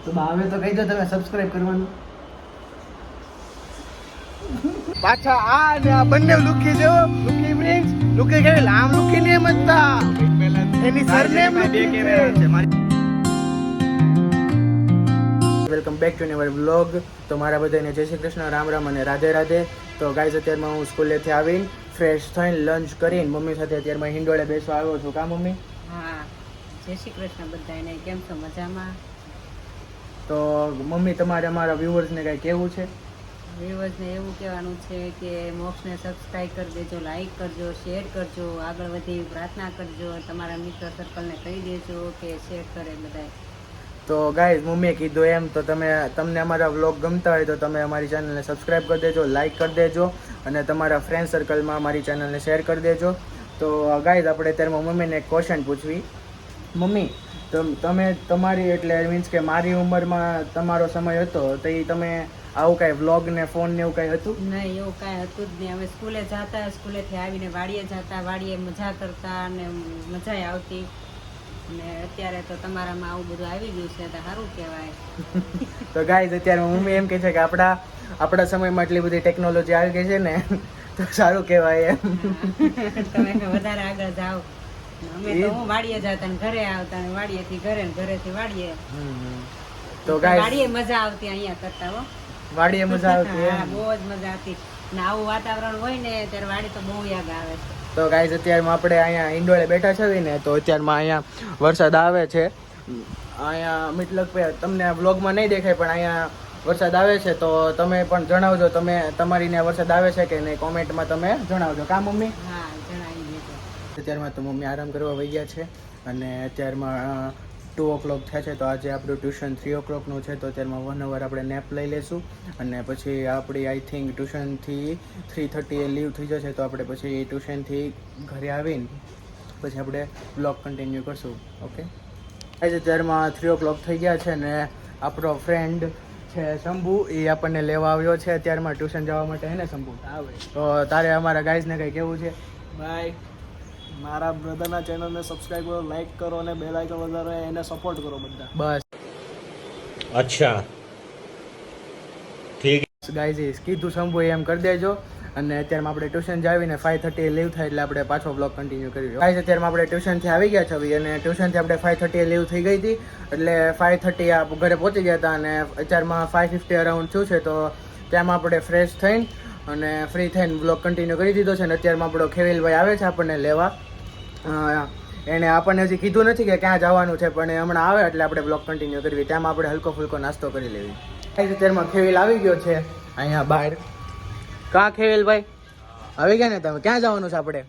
તો હવે તો કહી દો તમે સબસ્ક્રાઇબ કરવાનું. પાછા આ ને આ બંને લુકી દેવો. લુકી મીન્સ લુકી કેવી આમ લુકી ને મતતા એની સરનેમ લુકી છે. Welcome back to our vlog. તો મારા બધાને જય શ્રી કૃષ્ણ, રામ રામ અને રાધે રાધે. તો ગાઈઝ અત્યારમાં હું સ્કૂલેથી આવીને ફ્રેશ થઈને લંચ કરીને મમ્મી સાથે અત્યારમાં હિંડોળે બેસવા આવ્યો છું. કા મમ્મી? હા, જય શ્રી કૃષ્ણ બધાને. કેમ છો? મજામાં? તો મમ્મી તમારે અમારા વ્યુઅર્સને કંઈ કહેવું છે? વ્યુઅર્સને એવું કહેવાનું છે કે મોક્ષને સબસ્ક્રાઈબ કરી દેજો, લાઈક કરજો, શેર કરજો, આગળ વધી પ્રાર્થના કરજો, તમારા મિત્ર સર્કલને કહી દેજો કે શેર કરે બધાય. તો ગાઈઝ મમ્મીએ કીધું એમ તો તમને અમારા વ્લોગ ગમતા હોય તો તમે અમારી ચેનલને સબસ્ક્રાઈબ કરી દેજો, લાઈક કરી દેજો અને તમારા ફ્રેન્ડ સર્કલમાં અમારી ચેનલને શેર કરી દેજો. તો ગાઈઝ આપણે અત્યારમાં મમ્મીને એક ક્વેશ્ચન પૂછવી. મમ્મી, તમે તમારી એટલે મીન્સ કે મારી ઉંમરમાં તમારો સમય હતો તો એ તમે આવું કાંઈ વ્લોગ ને ફોન ને એવું કાંઈ હતું? નહીં, એવું કાંઈ હતું જ નહીં. અમે સ્કૂલે જતા, સ્કૂલેથી આવીને વાડીએ જતા, વાડીએ મજા કરતા અને મજા આવતી. અને અત્યારે તો તમારામાં આવું બધું આવી ગયું છે તો સારું કહેવાય. તો ગાઈઝ અત્યારે મમ્મી એમ કહે છે કે આપણા સમયમાં એટલી બધી ટેકનોલોજી આવી ગઈ છે ને તો સારું કહેવાય એમ. તમે વધારે આગળ જાઓ. અમે તો હું વાડીએ જતા ને ઘરે આવતા ને વાડીએથી ઘરે ને ઘરેથી વાડીએ. તો ગાઈઝ વાડીએ મજા આવતી અહીંયા કરતા હો. વાડીએ મજા આવતી? હા, બહુ જ મજા આવતી. ને આવું વાતાવરણ હોય ને ત્યારે વાડી તો બહુ યાદ આવે છે. તો ગાઈઝ અત્યારમાં આપણે અહીંયા ઈંડોળે બેઠા છે ને તો અત્યારમાં અહીંયા વરસાદ આવે છે. અહીંયા મતલબ કે તમને વ્લોગમાં નહીં દેખાય પણ અહીંયા વરસાદ આવે છે. તો તમે પણ જણાવજો તમારી ત્યાં વરસાદ આવે છે કે નહીં, કોમેન્ટમાં તમે જણાવજો. કા મમ્મી? હા, જણાવી દેજો. અત્યારમાં તો મમ્મી આરામ કરવા વહી ગયા છે અને અત્યારમાં 2 o'clock થયા છે. તો આજે આપણું ટ્યુશન 3 o'clockનું છે. તો અત્યારમાં 1 hour આપણે નેપ લઈ લઈશું અને પછી આપણી આઈ થિંક ટ્યુશનથી 3:30 એ લીવ થઈ જશે. તો આપણે પછી ટ્યુશનથી ઘરે આવીને પછી આપણે બ્લોગ કન્ટિન્યુ કરશું. ઓકે, આજે અત્યારમાં 3 o'clock થઈ ગયા છે ને આપણો ફ્રેન્ડ છે શંભુ, એ આપણને લેવા આવ્યો છે અત્યારમાં ટ્યુશન જવા માટે. હે ને શંભુ? તો તારે અમારા ગાઈઝને કંઈ કેવું છે? ભાઈ, મારા બ્રધરના ચેનલને સબસ્ક્રાઇબ કરો, લાઈક કરો અને બેલ આઇકન વધારો, એને સપોર્ટ કરો બધા. બસ અચ્છા, ઠીક. ગાઈઝ કીધું શંભુ એમ કરી દેજો. અને અત્યારમાં આપણે ટ્યુશન જાવીને 5:30 લીવ થાય એટલે આપણે પાછો બ્લોગ કન્ટિન્યુ કરીશું. ગાઈઝ અત્યારમાં આપણે ટ્યુશનથી આવી ગયા છે અને ટ્યુશનથી આપણે 5:30 લીવ થઈ ગઈ હતી એટલે 5:30 આ ઘરે પહોંચી ગયા હતા અને અત્યારમાં 5:50 અરાઉન્ડ થયું છે. તો ત્યાંમાં આપણે ફ્રેશ થઈને અને ફ્રી થઈને બ્લોગ કન્ટિન્યુ કરી દીધો છે. અને અત્યારમાં આપણો ખેવીલભાઈ આવે છે આપણને લેવા. એણે આપણને હજી કીધું નથી કે ક્યાં જવાનું છે પણ એ હમણાં આવે એટલે આપણે બ્લોગ કન્ટિન્યુ કરવી. ત્યાંમાં આપણે હલકો ફુલકો નાસ્તો કરી લેવી. અત્યારમાં ખેવીલ આવી ગયો છે અહીંયા બહાર. કાં ખેવીલભાઈ આવી ગયા ને? તમે ક્યાં જવાનું છે? આપણે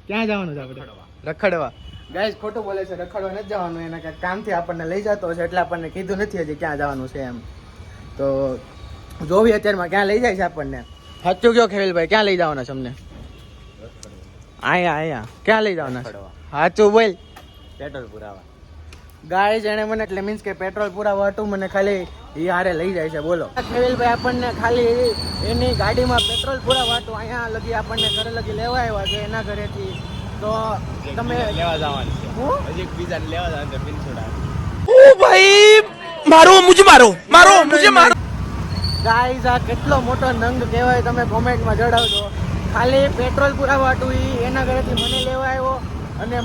ક્યાં જવાનું છે? આપણે રખડવા. ગાઈઝ ખોટું બોલે છે, રખડવા નથી જવાનું. એના કાંઈક કામથી આપણને લઈ જતો હશે એટલે આપણને કીધું નથી હજી ક્યાં જવાનું છે એમ. તો જોવી અત્યારમાં ક્યાં લઈ જાય છે આપણને. સાચું કયો ખેવીલભાઈ, ક્યાં લઈ જવાના છે અમને? અહીંયા ક્યાં લઈ જવાના છે? સાચું બોલ. પેટ્રોલ પુરાવા. ગાઈઝ એને મને એટલે મીન્સ કે પેટ્રોલ પુરાવા હતું મને ખાલી એ હારે લઈ જાય છે. બોલો ખેવીલભાઈ આપણને ખાલી એની ગાડીમાં પેટ્રોલ પુરાવા હતું. અહીંયા લગી આપણને ઘરે લગી લેવા આવ્યા છે એના ઘરેથી. તો તમે લેવા જવાનું છે. હું હજી બીજાને લેવા જવાનું છે પિનસોડા. ઓ ભાઈ, મુझे मारो. ગાઈઝ આ કેટલો મોટો નંગ કહેવાય તમે કોમેન્ટમાં જણાવજો. ખાલી પેટ્રોલ પુરાવા હતું એ એના ઘરેથી મને લેવા આવ્યો અને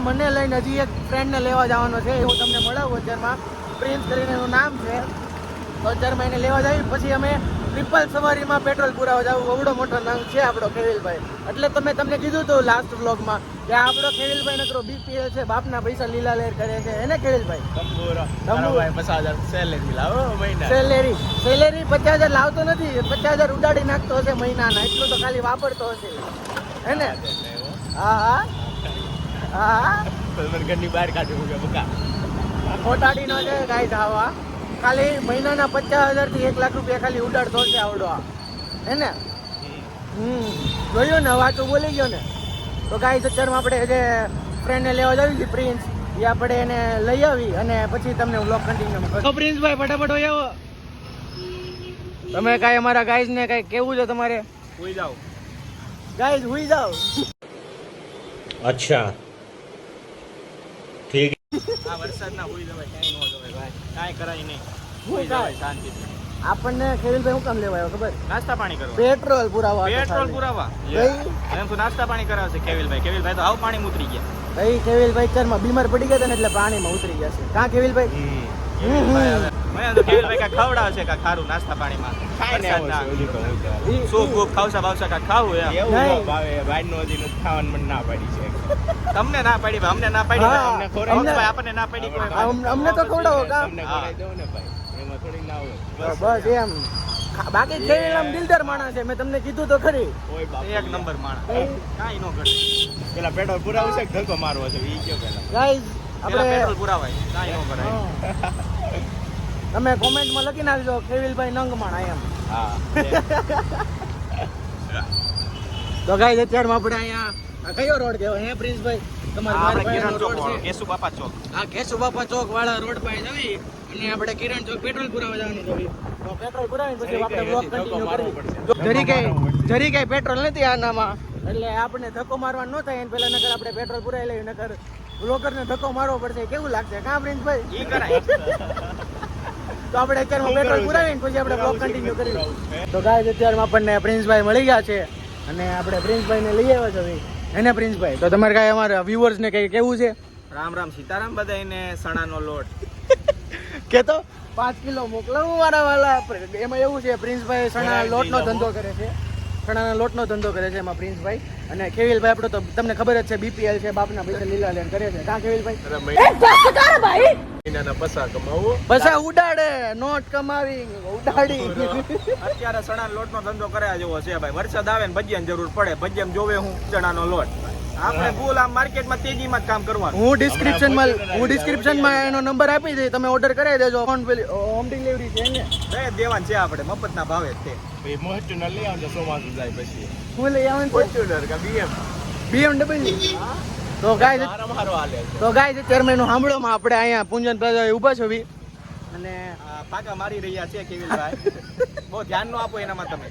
મને લઈને હજી એક ફ્રેન્ડને લેવા જવાનો છે. એ હું તમને મળાવું. અત્યારમાં પ્રિન્સ કરીને એનું નામ છે. તો અત્યારમાં એને લેવા જાવી પછી અમે ટ્રિપલ સવારીમાં પેટ્રોલ પુરાવા જવું. એવડો મોટો નંગ છે આપણો ખેવીલભાઈ. એટલે તમને કીધું હતું લાસ્ટ વ્લોગમાં કે આપણો ખેવીલભાઈ નકરો બીપીએલ છે, બાપના પૈસા લીલા લહેર કરે છે. એને ખેવીલભાઈ ભાઈ 50,000 સેલેરી લાવો મહિના. સેલેરી 50,000 લાવતો નથી, 50,000 ઉડાડી નાખતો હશે મહિનાના. એટલું તો ખાલી વાપરતો હશે હે ને? હા. ઘરની બહાર કાઢવું કે બકા ખોટાડી નો છે ગાઈઝ. આવા ખાલી મહિનાના 50,000 થી 1 લાખ રૂપિયા ખાલી ઉડાડતો હશે આવડો હે ને? જોયું ને, વાતું બોલી ગયો ને. તો ગાઈઝ અત્યારમાં આપણે જે ફ્રેન્ડને લેવા જાવી છે પ્રિન્સ, એ આપણે એને લઈ આવી અને પછી તમને વ્લોગ કન્ટિન્યુ કરો. પ્રિન્સભાઈ ફટાફટ હોય આવો. તમે કાંઈ અમારા ગાઈઝને કાંઈ કેવું છે તમારે? સુઈ જાઓ ગાઈઝ હુઈ જાઓ. અચ્છા, ઠીક. આ વરસાદના સુઈ જવાય, ક્યાંય ન જવાય ભાઈ. કાંઈ કરાય નહીં શું સુઈ જવાય કાંઈ? શાંતિથી. આપણને ખેવીલભાઈ હું કામ લેવા આવ્યો ખબર? નાસ્તા પાણી કરવા પેટ્રોલ પુરાવા હતો પેટ્રોલ ખાલી. પુરાવા ભાઈ એમ તો નાસ્તા પાણી કરાવશે કેવિલભાઈ તો આવ પાણી ઉતરી ગયા ભાઈ ખેવીલભાઈ ચારમાં બીમાર પડી ગયા હતા ને એટલે પાણીમાં ઉતરી ગયા છે કાં ખેવીલભાઈ? કેવિલભાઈ હવે મેં તો કેવિલભાઈ કાંઈ ખવડાવશે કાંઈ ખારું નાસ્તા પાણીમાં વરસાદના. સૂપ બૂપ ખાવસા બાવસા કાંઈ ખાવું એમ નહીં. તમને ના પાડી ભાઈ, અમને ના પાડી હા, ભાઈ. અમને- ભાઈ, આપણને ના પાડી કોઈ અમને તો ખવડાવો કાં? હા. બસ એમ બાકી ખેવીલ આમ દિલદાર માણસ છે મેં તમને કીધું તો ખરી. એક નંબર માણસ ભાઈ, કાંઈ ન ઘટે પેલા પેટ્રોલ પુરાવું છે ધક્કો મારવો છે ઈ કયો પેલા guys, પેલા પેટ્રોલ આપણે પુરાવાય કાંઈ ન કરાય હા. તમે કોમેન્ટમાં લખી નાખજો ખેવીલભાઈ નંગ માણા એમ. હા તો ગાઈસ અત્યારમાં આપણે અહીંયા આ કયો રોડ કહેવાય હે પ્રિન્સભાઈ? તમારા આપણે બાર કિરણ પાસેનો ચોક રોડ વાળો, છે. કેશુ બાપા ચોક આ કેશુબાપા ચોક વાળા રોડ પાસે જવી અને આપણે કિરણ ચોક પેટ્રોલ પુરાવા જવાનું જવી. તો પેટ્રોલ પુરાવીને પછી આપણે બ્લોક કન્ટિન્યુ કરવી. જરી કઈ પેટ્રોલ નથી આનામાં એટલે આપણે ધક્કો મારવાનો ન થાય એને પહેલા નકર આપણે પેટ્રોલ પુરાવી લઈએ નકર બ્લોકરને ધક્કો મારવો પડશે કેવું લાગશે કાં પ્રિન્સભાઈ? ઈ કરાય તો આપણે અત્યારમાં પેટ્રોલ પુરાવીને પછી આપણે બ્લોક કન્ટિન્યુ કરીએ. તો ગાઈસ અત્યારમાં આપણને પ્રિન્સભાઈ મળી ગયા છે અને આપણે પ્રિન્સભાઈને લઈ આવ્યા છે એને પ્રિન્સભાઈ. તો તમારે કાંઈ અમારા વ્યુઅર્સને કંઈ કેવું છે? રામ રામ સીતારામ બધાયને સણાનો લોટ કે તો 5 કિલો મોકલાવું મારા વાલા. એમાં એવું છે પ્રિન્સભાઈ સણા લોટનો ધંધો કરે છે, સણાના લોટનો ધંધો કરે છે એમાં પ્રિન્સભાઈ. અને ખેવીલભાઈ આપણો તો તમને ખબર જ છે બીપીએલ છે, બાપના પૈસા લીલા લેન કરે છે. કાં ખેવીલભાઈ? મહિનાના પૈસા કમાવું પૈસા ઉડાડે, નોટ કમાવી ઉડાડી. અત્યારે સણાનો લોટનો ધંધો કર્યા જેવો છે ભાઈ. વરસાદ આવે ને ભજીયાની જરૂર પડે, ભજીયામાં જોવે હું ચણાનો લોટ. આપણે ફૂલ આમ માર્કેટમાં તેજીમાં જ કામ કરવાનું. હું ડિસ્ક્રિપ્શનમાં એનો નંબર આપી દઈ, તમે ઓર્ડર કરાવી દેજો. હોમ ડિલિવરી છે ને દઈ જ દેવાનું છે આપણે, મફતના ભાવે જ તે. ભાઈ મોસ્ટનર લઈ આવજો ચોમાસું જાય પછી હું લઈ આવવાનું ફોર્ચ્યુનર કે બીએમ BMW. તો ગાઈસ મારો હાલે છે તો ગાઈસ અત્યારે મેં એનું સાંભળોમાં આપણે અહીંયા પૂંજન પ્લાઝા ઊભા છો બી અને આ પાકા મારી રહ્યા છે કેવિલભાઈ. બહુ ધ્યાન ન આપો એનામાં તમે.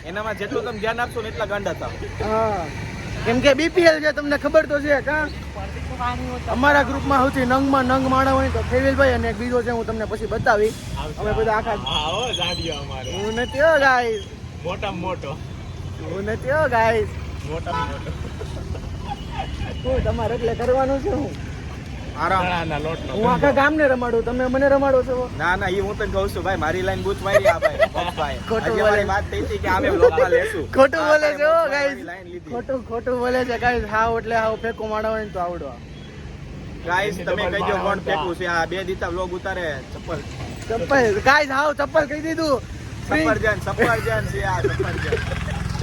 એનામાં જેટલું તમે ધ્યાન આપશો ને એટલા ગાંડા થાવ. હા કેમ કે બીપીએલ છે તમને ખબર તો છે કાં? અમારા ગ્રુપમાં સૌથી નંગમાં નંગ માણા હોય તો ખેવીલભાઈ અને એક બીજો છે હું તમને પછી બતાવી. અમે બધા આખા હા હો જાડિયો અમારે હું નથી હો ગાઈસ, મોટામાં મોટો હું નથી હો ગાઈસ. મોટામાં મોટો શું તમારે એટલે કરવાનું છે? હું આરામ. ચણાના લોટનો હું આખા ગામને રમાડું, તમે મને રમાડો છો? ના ના એ હું તને કહું છું ભાઈ, મારી લાઈન બૂચ મારી આ ભાઈ પપ્પાએ. ખોટું આજે બોલે. મારી વાત થઈ હતી કે અમે બ્લોકમાં લેશું. ખોટું બોલે છે હો આ ગાઈસ, મારી લાઈન લીધી. ખોટું બોલે છે ગાઈસ. હાવ એટલે હાવ ફેંકો માડા હોય ને તો આવડો. ગાઈસ તમે કહીજો કોણ ફેંકું છે. આ 2 દીતા વ્લોગ ઉતારે ચપ્પલ. ચપ્પલ ગાઈસ હાવ ચપ્પલ કહી દીધું. સફરજન છે આ સફરજન.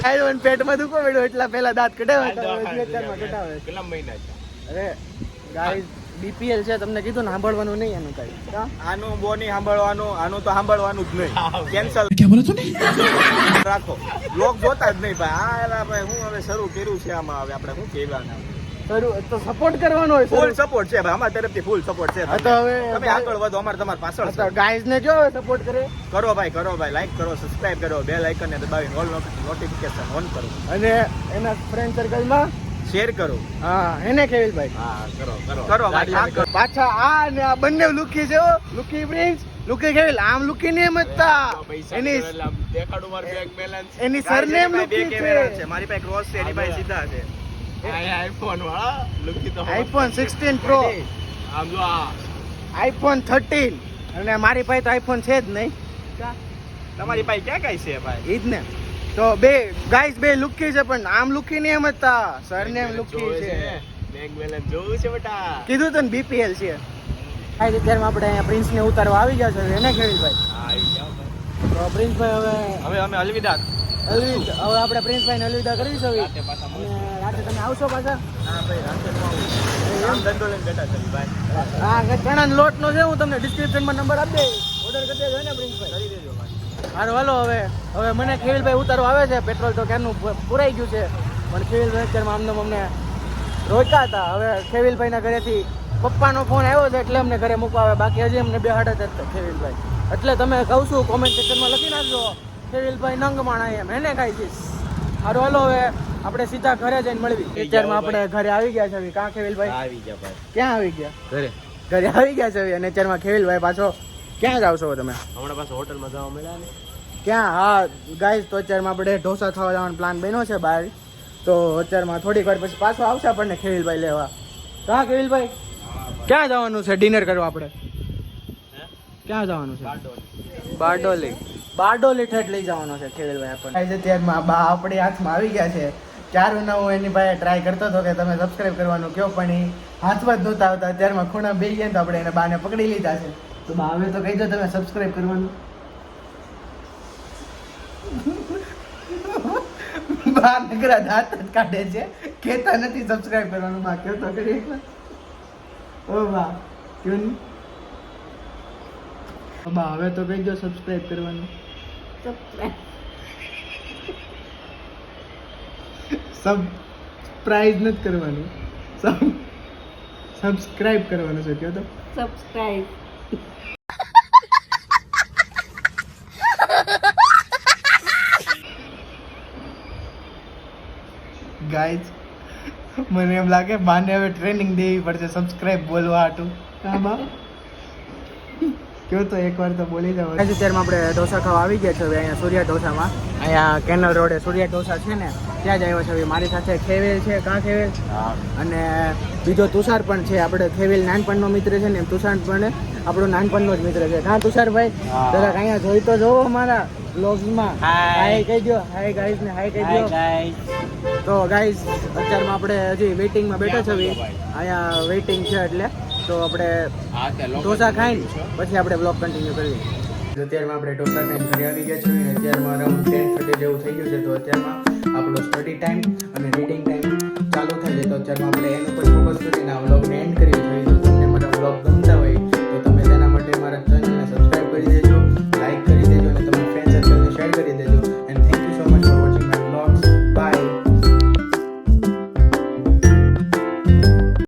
ગાઈસ પેટમાં દુખો પડ્યો એટલા પહેલા દાંત કઢાવ્યા હતા, હવે અત્યારમાં કઢાવે છે. કેટલા મહિના છે અરે ગાઈસ બીપીએલ છે તમને કીધું ને સાંભળવાનું નહીં એનું કાંઈ. કાં? આનું બો નહીં સાંભળવાનું, આનું તો સાંભળવાનું જ નહીં. કેન્સલ રાખો. વ્લોગ જોતા જ નહીં ભાઈ. આ એલા ભાઈ હું હવે શરૂ કર્યું છે આમાં, હવે આપણે શું કહેવાના. તો સપોર્ટ કરવાનો હોય ફૂલ સર. સપોર્ટ છે ભાઈ, અમારા તરફથી ફૂલ સપોર્ટ છે. હા તો હવે તમે આગળ વધો, અમારે તમારી પાછળ છે. ગાઈસ ને જો સપોર્ટ કરે કરો ભાઈ, લાઈક કરો, સબસ્ક્રાઇબ કરો, બેલ આઇકન ને દબાવીને ઓલ નોટિફિકેશન ઓન કરો, અને એના ફ્રેન્ડ સર્કલમાં શેર કરો. હા એને ખેવીલભાઈ હા કરો કરો ભાઈ, આ કરો. પાછા આ ને આ બંને લુકી છે હો. લુકી પ્રિન્સ, લુકી ખેવીલ. આમ લુકી નહીં સમજતા. પૈસા એની દેખાડું મારું બેંક બેલેન્સ એની ગાઈસ, સરનેમ એની પાસે બે લુકી કેમેરા છે. છે. મારી પાસે ક્રોસ છે, એની પાસે સીધા છે. આઈફોન વાળા લુકી તો આઈફોન 16 પ્રો, આમ જો આ આઈફોન 13 અને મારી પાસે તો આઈફોન છે જ નહીં. તમારી પાસે ક્યાં કઈ છે ભાઈ? ઈ જ ને. તો બે ગાઈસ બે લુકી છે પણ આમ લુકી નહીં સમજતા. સરનેમ લુકી છે. બેંક બેલેન્સ જોવું છે બેટા કીધું તો ને બીપીએલ છે. ગાઈસ અત્યારમાં આપણે અહીંયા પ્રિન્સને ઉતારવા આવી ગયા છે એને ખેવીલભાઈ. આવી જાઓ ભાઈ. તો પ્રિન્સભાઈ હવે અમે અલવિદા. હવે આપણે પ્રિન્સભાઈને અલવિદા કરીશું હવે. રાતે પાછા અને રાતે તમે આવશો પાછા? ના ભાઈ, રાતે ન આવું. આમ ધંધો લઈને બેઠા છે ભાઈ. હા ચણાનો લોટનો છે, હું તમને ડિસ્ક્રિપ્શનમાં નંબર આપી દઈશ. ઓર્ડર કરી દેજો ને પ્રિન્સભાઈ. કરી દેજો ભાઈ. હારું હાલો હવે મને ખેવીલભાઈ ઉતારવા આવે છે. પેટ્રોલ તો ક્યારનું પુરાઈ ગયું છે પણ ખેવીલભાઈ અત્યારમાં અમને રોક્યા હતા. હવે ખેવીલભાઈના ઘરેથી પપ્પાનો ફોન આવ્યો છે એટલે અમને ઘરે મૂકવા આવે, બાકી હજી અમને બેહાડે જ હતા ખેવીલભાઈ. એટલે તમે કહું છું કોમેન્ટ સેક્શનમાં લખી નાખજો ખેવીલભાઈ નંગ માણા એમ એને કાંઈ દઈશ. હારું હાલો હવે આપણે સીધા ઘરે જઈને મળવી. અત્યારમાં આપણે ઘરે આવી ગયા છે. કાં ખેવીલભાઈ આવી ગયા ભાઈ ક્યાં આવી ગયા? ઘરે ઘરે આવી ગયા છે અને અત્યારમાં ખેવીલભાઈ પાછો ક્યાં જાવ છો તમે? હમણાં પાસે હોટલમાં જવા મળ્યા ને. ક્યાં? હા ગાઈઝ, તો અત્યારમાં આપણે ઢોસા ખાવા જવાનો પ્લાન બન્યો છે બહાર. તો અત્યારમાં થોડીક વાર પછી પાછો આવશે આપણને ખેવીલભાઈ લેવા. હા ખેવીલભાઈ, ક્યાં જવાનું છે ડિનર કરવા આપણે? ક્યાં જવાનું છે? બારડોલી. બારડોલી ઠેઠ લઈ જવાનો છે ખેવીલભાઈ આપણને. ગાઈઝ, અત્યારમાં બા આપણી હાથમાં આવી ગયા છે. ચારું હું એની પાસે ટ્રાય કરતો હતો કે તમે સબસ્ક્રાઈબ કરવાનું કયો, પણ એ હાથમાં જ નહોતા આવતા. અત્યારમાં ખૂણા બેસી ગયા તો આપણે એને બાને પકડી લીધા છે. તો બા હવે તો કહીજો તમે સબસ્ક્રાઈબ કરવાનું. બા નકરા દાંત જ કાઢે છે, કહેતા નથી સબસ્ક્રાઇબ કરવાનું. બા કયો તો કરી એકવાર. ઓ બા કયો નહીં? બા હવે તો કહીજો સબસ્ક્રાઇબ કરવાનું. સબસ્ક્રાઇબ નથી કરવાનું, સબસ્ક્રાઇબ કરવાનું છે. કયો તો સબસ્ક્રાઇબ. ગાઈઝ, મને એમ લાગે બાને હવે ટ્રેનિંગ દેવી પડશે સબસ્ક્રાઇબ બોલવા હાટું. હા બા કયો તો એકવાર તો બોલી જાવ. અત્યારમાં આપણે ઢોસા ખાવા આવી ગયા છે હવે અહીંયા સૂર્યા ઢોસામાં. અહીંયા કેનલ રોડે સૂર્યા ઢોસા છે ને, ત્યાં જ આવ્યા છે. હવે મારી સાથે ખેવેલ છે. કાં ખેવેલ? અને બીજો તુષાર પણ છે. આપણે ખેવેલ નાનપણનો મિત્ર છે ને, એમ તુષાર પણ આપણો નાનપણનો જ મિત્ર છે. હા તુષારભાઈ, જરાક અહીંયા જોઈ તો જોવો અમારા બ્લોગ્સમાં. હાય કહી દો. હાય ગાઈઝ ને હાય કહી દો. તો ગાઈઝ, અત્યારમાં આપણે હજી વેઇટિંગમાં બેઠા છે. અહીંયા વેઇટિંગ છે એટલે તો આપણે ઢોસા ખાઈને પછી આપણે બ્લોગ કન્ટિન્યુ કરીએ. અત્યારમાં આપણે ઢોસા ખાઈને ઘરે આવી ગયા છીએ. અત્યારમાં અરાઉન્ડ 10:30 જેવું થઈ ગયું છે. તો અત્યારમાં આપણો સ્ટડી ટાઈમ અને રીડિંગ ટાઈમ ચાલુ થાય છે. તો અત્યારમાં આપણે એનું પર ફોકસ કરીને આ વ્લોગને એન્ડ કરીએ છીએ. જો તમને મારા વ્લોગ ગમતા હોય તો તમે તેના માટે મારા ચેનલ